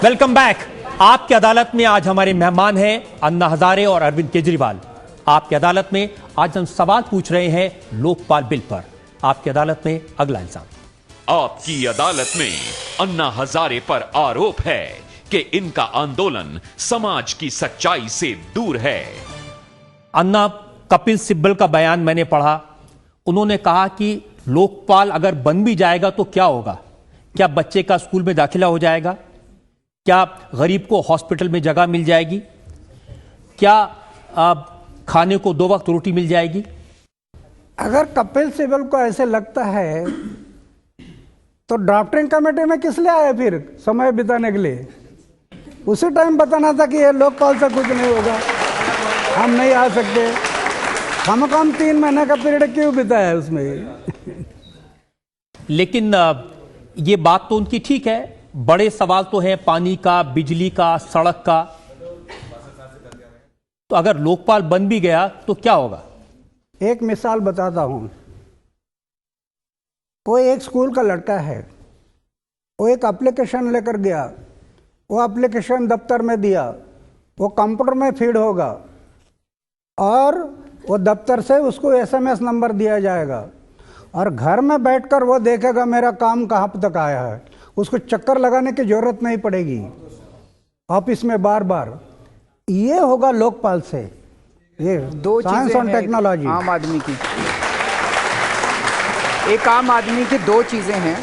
Welcome back. आपकी अदालत में आज हमारे मेहमान हैं अन्ना हजारे और अरविंद केजरीवाल। आपकी अदालत में आज हम सवाल पूछ रहे हैं लोकपाल बिल पर। आपकी अदालत में अगला इल्जाम। आपकी अदालत में अन्ना हजारे पर आरोप है कि इनका आंदोलन समाज की सच्चाई से दूर है। अन्ना, कपिल सिब्बल का बयान मैंने पढ़ा। उन्होंने कहा कि लोकपाल अगर बन भी जाएगा तो क्या होगा? क्या बच्चे का स्कूल में दाखिला हो जाएगा? क्या गरीब को हॉस्पिटल में जगह मिल जाएगी? क्या खाने को 2 वक्त रोटी मिल जाएगी? अगर कपिल सिब्बल को ऐसे लगता है तो ड्राफ्टिंग कमेटी में किस लिए आए फिर समय बिताने के लिए? उसी टाइम बताना था कि ये लोकपाल से कुछ नहीं होगा, हम नहीं आ सकते। कम 3 महीने का पीरियड क्यों बिताया उसमें? लेकिन ये बात तो उनकी ठीक है। बड़े सवाल तो हैं पानी का, बिजली का, सड़क का। तो अगर लोकपाल बन भी गया तो क्या होगा? एक मिसाल बताता हूं। कोई एक स्कूल का लड़का है, वो एक एप्लीकेशन लेकर गया, वो एप्लीकेशन दफ्तर में दिया, वो कंप्यूटर में फीड होगा और वो दफ्तर से उसको SMS नंबर दिया जाएगा और घर में बैठकर वो देखेगा मेरा काम कहाँ तक आया है। उसको चक्कर लगाने की जरूरत नहीं पड़ेगी ऑफिस में बार बार। ये होगा लोकपाल से। ये 2 साइंस और टेक्नोलॉजी आम आदमी की, एक आम आदमी की 2 चीजें हैं।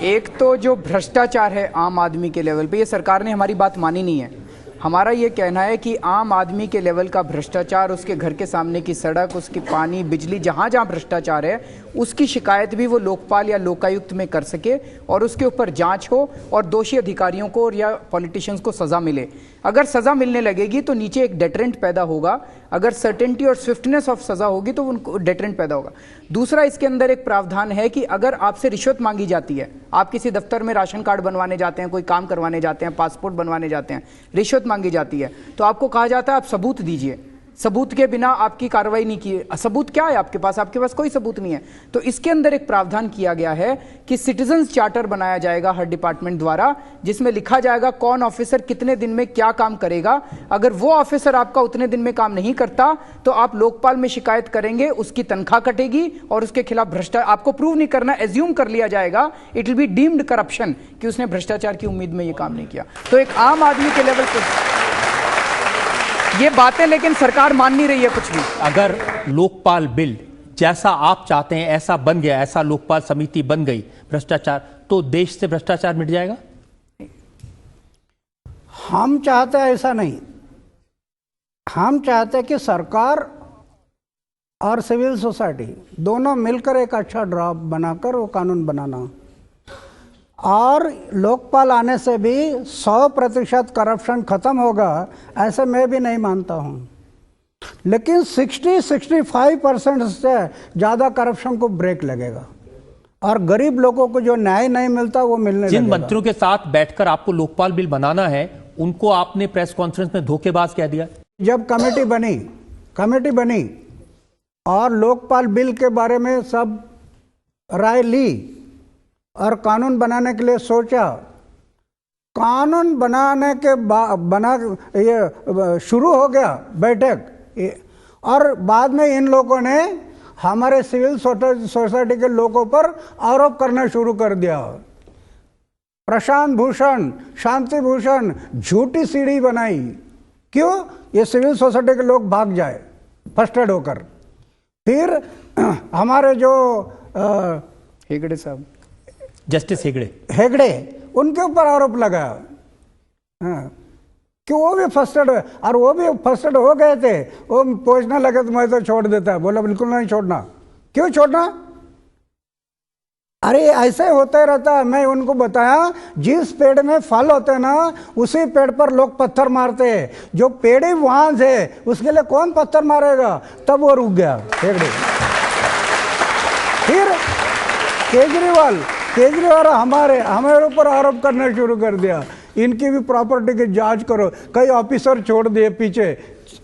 एक तो जो भ्रष्टाचार है आम आदमी के लेवल पे, ये सरकार ने हमारी बात मानी नहीं है। हमारा ये कहना है कि आम आदमी के लेवल का भ्रष्टाचार, उसके घर के सामने की सड़क, उसकी पानी, बिजली, जहाँ जहाँ भ्रष्टाचार है उसकी शिकायत भी वो लोकपाल या लोकायुक्त में कर सके और उसके ऊपर जांच हो और दोषी अधिकारियों को या पॉलिटिशियंस को सजा मिले। अगर सजा मिलने लगेगी तो नीचे एक डेटरेंट पैदा होगा। अगर सर्टेनिटी और स्विफ्टनेस ऑफ सजा होगी तो उनको डेटरेंट पैदा होगा। दूसरा, इसके अंदर एक प्रावधान है कि अगर आपसे रिश्वत मांगी जाती है, आप किसी दफ्तर में राशन कार्ड बनवाने जाते हैं, कोई काम करवाने जाते हैं, पासपोर्ट बनवाने जाते हैं, रिश्वत मांगी जाती है तो आपको कहा जाता है आप सबूत दीजिए। सबूत के बिना आपकी कार्रवाई नहीं की। सबूत क्या है आपके पास? आपके पास कोई सबूत नहीं है। तो इसके अंदर एक प्रावधान किया गया है कि सिटीजन्स चार्टर बनाया जाएगा हर डिपार्टमेंट द्वारा, जिसमें लिखा जाएगा कौन ऑफिसर कितने दिन में क्या काम करेगा। अगर वो ऑफिसर आपका उतने दिन में काम नहीं करता तो आप लोकपाल में शिकायत करेंगे, उसकी तनख्वाह कटेगी और उसके खिलाफ भ्रष्टाचार आपको प्रूव नहीं करना, एज्यूम कर लिया जाएगा, it will be deemed corruption कि उसने भ्रष्टाचार की उम्मीद में ये काम नहीं किया। तो एक आम आदमी के लेवल पर ये बातें, लेकिन सरकार मान नहीं रही है कुछ भी। अगर लोकपाल बिल जैसा आप चाहते हैं ऐसा बन गया, ऐसा लोकपाल समिति बन गई भ्रष्टाचार, तो देश से भ्रष्टाचार मिट जाएगा? हम चाहते हैं ऐसा नहीं। हम चाहते हैं कि सरकार और सिविल सोसाइटी दोनों मिलकर एक अच्छा ड्राफ्ट बनाकर वो कानून बनाना, और लोकपाल आने से भी 100% करप्शन खत्म होगा ऐसे मैं भी नहीं मानता हूं। लेकिन 60-65% से ज़्यादा करप्शन को ब्रेक लगेगा और गरीब लोगों को जो न्याय नहीं मिलता वो मिलने लगेगा। जिन मंत्रियों के साथ बैठकर आपको लोकपाल बिल बनाना है उनको आपने प्रेस कॉन्फ्रेंस में धोखेबाज कह दिया। जब कमेटी बनी और लोकपाल बिल के बारे में सब राय ली और कानून बनाने के लिए सोचा, कानून बनाने के ये शुरू हो गया बैठक, और बाद में इन लोगों ने हमारे सिविल सोसाइटी के लोगों पर आरोप करना शुरू कर दिया। प्रशांत भूषण, शांति भूषण झूठी सीढ़ी बनाई। क्यों? ये सिविल सोसाइटी के लोग भाग जाए फर्स्टेड होकर। फिर हमारे जो हेगड़े साहब, जस्टिस हेगड़े उनके ऊपर आरोप लगाया कि वो भी फर्स्टेड, और वो भी फर्स्टेड हो गए थे। वो पूछने लगे तो मैं तो छोड़ देता। बोला बिल्कुल नहीं छोड़ना। क्यों छोड़ना? अरे ऐसे होते रहता है। मैं उनको बताया जिस पेड़ में फल होते ना उसी पेड़ पर लोग पत्थर मारते हैं। जो पेड़ ही वहां से उसके लिए कौन पत्थर मारेगा? तब वो रुक गया हेगड़े। फिर केजरीवाल हमारे ऊपर आरोप करना शुरू कर दिया, इनकी भी प्रॉपर्टी की जांच करो। कई ऑफिसर छोड़ दिए पीछे,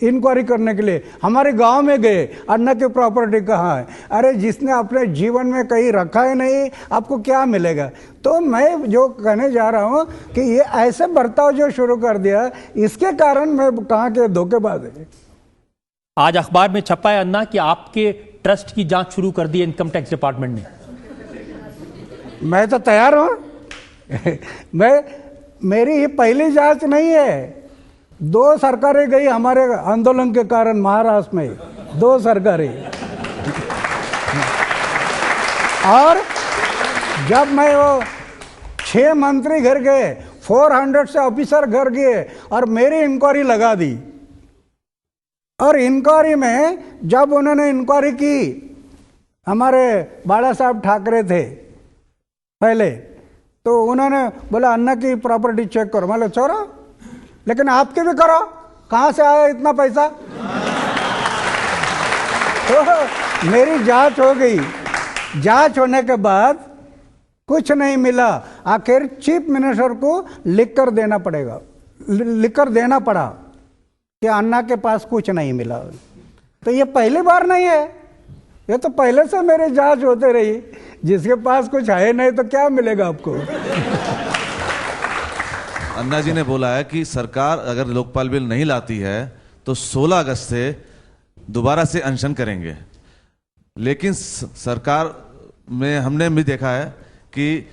इंक्वायरी करने के लिए हमारे गांव में गए, अन्ना की प्रॉपर्टी कहाँ है? अरे जिसने अपने जीवन में कहीं रखा ही नहीं, आपको क्या मिलेगा? तो मैं जो कहने जा रहा हूँ कि ये ऐसे बर्ताव जो शुरू कर दिया, इसके कारण मैं कहाँ के धोखेबाज है। आज अखबार में छपा है अन्ना कि आपके ट्रस्ट की जांच शुरू कर दी इनकम टैक्स डिपार्टमेंट ने। मैं तो तैयार हूं। मेरी ये पहली जांच नहीं है। 2 सरकारें गई हमारे आंदोलन के कारण महाराष्ट्र में, 2 सरकारें। और जब मैं वो 6 मंत्री घर गए, 400 से ऑफिसर घर गए और मेरी इंक्वायरी लगा दी। और इंक्वायरी में जब उन्होंने इंक्वायरी की, हमारे बाला साहब ठाकरे थे पहले, तो उन्होंने बोला अन्ना की प्रॉपर्टी चेक करो। मतलब छोड़ो, लेकिन आपके भी करो, कहाँ से आया इतना पैसा? तो मेरी जांच हो गई। जांच होने के बाद कुछ नहीं मिला। आखिर चीफ मिनिस्टर को लिख कर देना पड़ा कि अन्ना के पास कुछ नहीं मिला। तो ये पहली बार नहीं है, ये तो पहले से मेरी जांच होते रही। जिसके पास कुछ है नहीं तो क्या मिलेगा आपको? अन्ना जी ने बोला है कि सरकार अगर लोकपाल बिल नहीं लाती है तो 16 अगस्त से दोबारा से अनशन करेंगे। लेकिन सरकार में हमने भी देखा है कि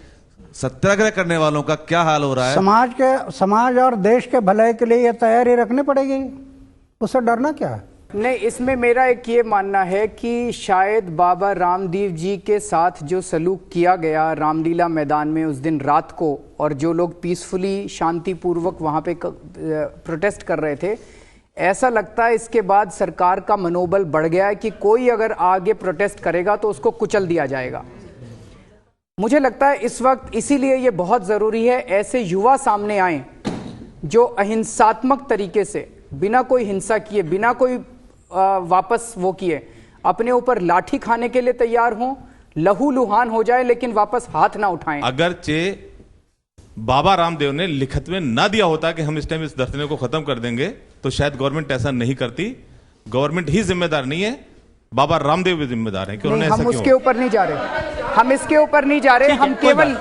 सत्याग्रह करने वालों का क्या हाल हो रहा है। समाज और देश के भलाई के लिए ये तैयारी रखनी पड़ेगी, उससे डरना क्या है? नहीं, इसमें मेरा एक ये मानना है कि शायद बाबा रामदेव जी के साथ जो सलूक किया गया रामलीला मैदान में उस दिन रात को, और जो लोग पीसफुली शांतिपूर्वक वहाँ पे प्रोटेस्ट कर रहे थे, ऐसा लगता है इसके बाद सरकार का मनोबल बढ़ गया है कि कोई अगर आगे प्रोटेस्ट करेगा तो उसको कुचल दिया जाएगा। मुझे लगता है इस वक्त इसीलिए ये बहुत ज़रूरी है ऐसे युवा सामने आए जो अहिंसात्मक तरीके से, बिना कोई हिंसा किए, बिना कोई वापस वो किए, अपने ऊपर लाठी खाने के लिए तैयार हों, लहू लुहान हो जाए, लेकिन वापस हाथ ना उठाएं। अगरचे बाबा रामदेव ने लिखित में ना दिया होता कि हम इस टाइम इस धरने को खत्म कर देंगे, तो शायद गवर्नमेंट ऐसा नहीं करती। गवर्नमेंट ही जिम्मेदार नहीं है, बाबा रामदेव भी जिम्मेदार है कि उन्होंने ऐसा हम क्यों? उसके ऊपर नहीं जा रहे, हम इसके ऊपर नहीं जा रहे, हम केवल।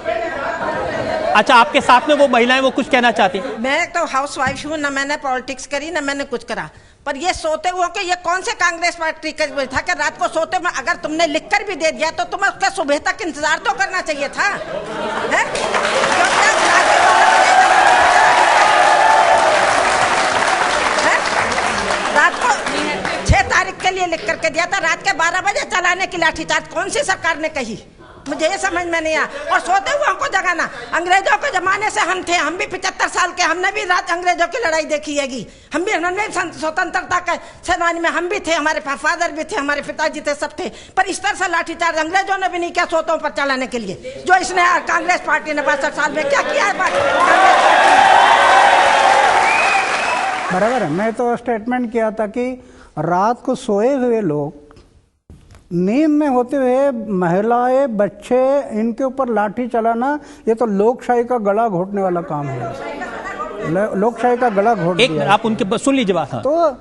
अच्छा, आपके साथ में वो महिलाएं वो कुछ कहना चाहती हैं? मैं तो हाउस वाइफ हूँ, ना मैंने पॉलिटिक्स करी ना मैंने कुछ करा, पर ये सोते हुए कि ये कौन से कांग्रेस पार्टी का था कि रात को सोते में अगर तुमने लिखकर भी दे दिया तो तुम्हें उसका सुबह तक इंतजार तो करना चाहिए था, है? रात को 6 तारीख के लिए लिख करके दिया था, रात के 12 बजे चलाने की लाठीचार्ज कौन सी सरकार ने कही? मुझे ये समझ में नहीं आया। और सोते हुए हमको जगाना, अंग्रेजों के जमाने से हम थे, हम भी 75 साल के, हमने भी रात अंग्रेजों की लड़ाई देखी हैगी, हमने स्वतंत्रता के सेनानी में हम भी थे, हमारे फादर भी थे, हमारे पिताजी थे, सब थे, पर इस तरह से लाठीचार्ज अंग्रेजों ने भी नहीं किया सोतों पर चलाने के लिए, जो इसने कांग्रेस पार्टी ने 62 साल में क्या किया है। बराबर है। मैं तो स्टेटमेंट किया था कि रात को सोए हुए लोग, नींद में होते हुए महिलाएं, बच्चे, इनके ऊपर लाठी चलाना, ये तो लोकशाही का गला घोटने वाला काम है। लोकशाही का गला घोट दिया। एक मिनट, आप उनके सुन लीजिए बात। हाँ। तो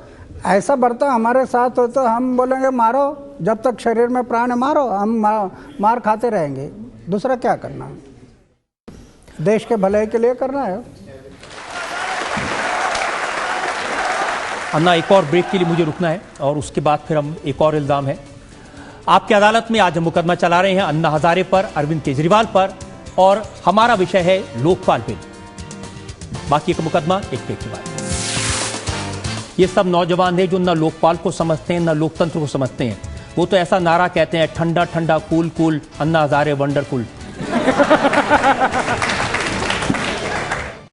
ऐसा बर्ताव हमारे साथ हो तो हम बोलेंगे मारो, जब तक शरीर में प्राण है मारो, हम मार खाते रहेंगे। दूसरा क्या करना है? देश के भलाई के लिए करना है। अन्ना, एक और ब्रेक के लिए मुझे रुकना है और उसके बाद फिर हम एक और इल्जाम है। आपकी अदालत में आज हम मुकदमा चला रहे हैं अन्ना हजारे पर, अरविंद केजरीवाल पर, और हमारा विषय है लोकपाल बिल। बाकी का मुकदमा एक ब्रेक के बाद। ये सब नौजवान हैं जो न लोकपाल को समझते हैं न लोकतंत्र को समझते हैं। वो तो ऐसा नारा कहते हैं, ठंडा ठंडा cool cool, Anna Hazare wonderful.